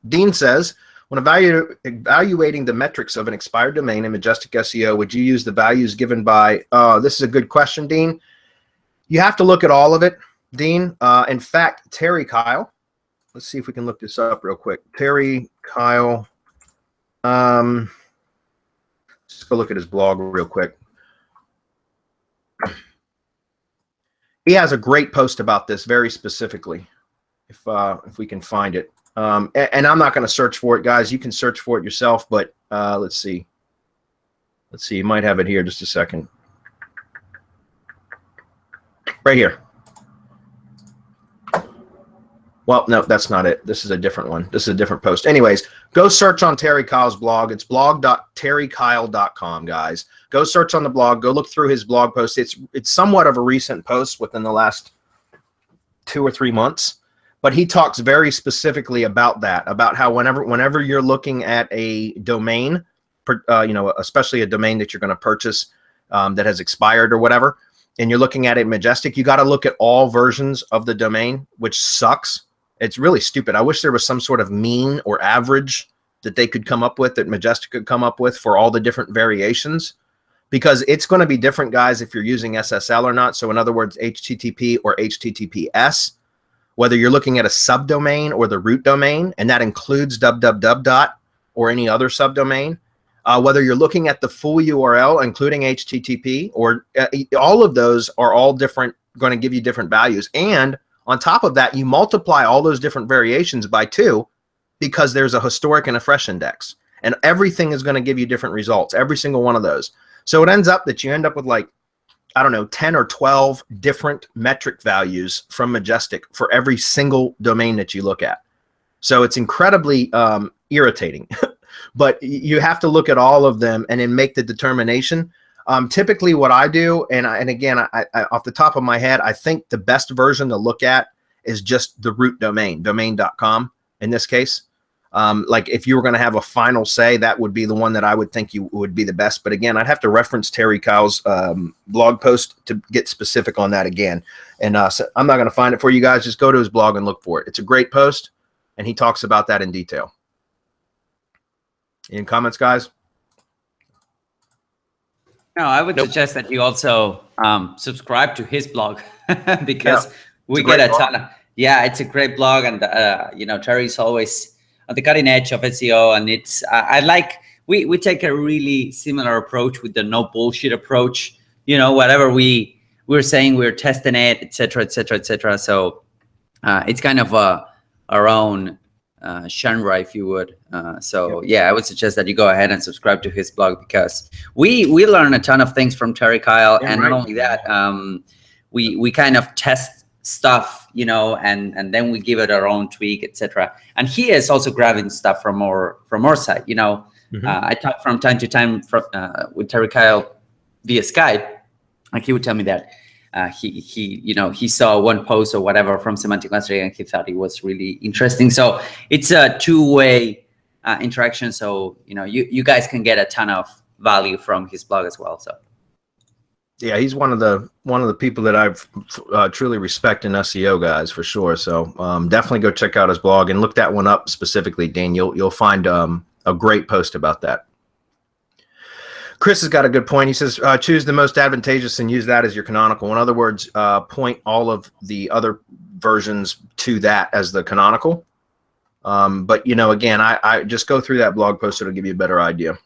Dean says, when evaluating the metrics of an expired domain in Majestic SEO, would you use the values given by, this is a good question, Dean. You have to look at all of it, Dean. In fact, Terry Kyle, let's see if we can look this up real quick. Terry Kyle, let's go look at his blog real quick. He has a great post about this very specifically, if we can find it. And I'm not going to search for it, guys. You can search for it yourself, but let's see. Let's see. You might have it here. Just a second. Right here. Well, no, that's not it. This is a different one. This is a different post. Anyways, go search on Terry Kyle's blog. It's blog.terrykyle.com, guys. Go search on the blog. Go look through his blog post. It's somewhat of a recent post within the last 2 or 3 months. But he talks very specifically about that, about how whenever you're looking at a domain, especially a domain that you're going to purchase that has expired or whatever, and you're looking at it Majestic, you got to look at all versions of the domain, which sucks. It's really stupid. I wish there was some sort of mean or average that they could come up with, that Majestic could come up with for all the different variations, because it's going to be different, guys, if you're using SSL or not. So in other words, HTTP or HTTPS. Whether you're looking at a subdomain or the root domain, and that includes www or any other subdomain, whether you're looking at the full URL, including HTTP, or all of those are all different, going to give you different values. And on top of that, you multiply all those different variations by 2, because there's a historic and a fresh index, and everything is going to give you different results, every single one of those. So it ends up that you end up with, like, I don't know, 10 or 12 different metric values from Majestic for every single domain that you look at. So it's incredibly irritating, but you have to look at all of them and then make the determination. Typically what I do, and again, I off the top of my head, I think the best version to look at is just the root domain, domain.com in this case. Like if you were going to have a final say, that would be the one that I would think you would be the best. But again, I'd have to reference Terry Kyle's blog post to get specific on that again. And so I'm not going to find it for you guys. Just go to his blog and look for it. It's a great post, and he talks about that in detail. Any comments, guys? No, I would suggest that you also subscribe to his blog because we get a ton of, it's a great blog. And, Terry's always on the cutting edge of SEO, and it's we take a really similar approach with the no bullshit approach. Whatever we're saying, we're testing it, etc., etc., etc. So it's kind of our own genre, if you would. I would suggest that you go ahead and subscribe to his blog, because we learn a ton of things from Terry Kyle, and not only that, we kind of test stuff, and then we give it our own tweak, etc. And he is also grabbing stuff from our side. I talk from time to time with Terry Kyle via Skype, and he would tell me that he saw one post or whatever from Semantic Mastery, and he thought it was really interesting. So it's a two-way interaction. So you guys can get a ton of value from his blog as well. So. Yeah, he's one of the people that I've truly respect in SEO, guys, for sure. So definitely go check out his blog and look that one up specifically, Dean. You'll find a great post about that. Chris has got a good point. He says, choose the most advantageous and use that as your canonical. In other words, point all of the other versions to that as the canonical. But again, I just go through that blog post. It'll give you a better idea.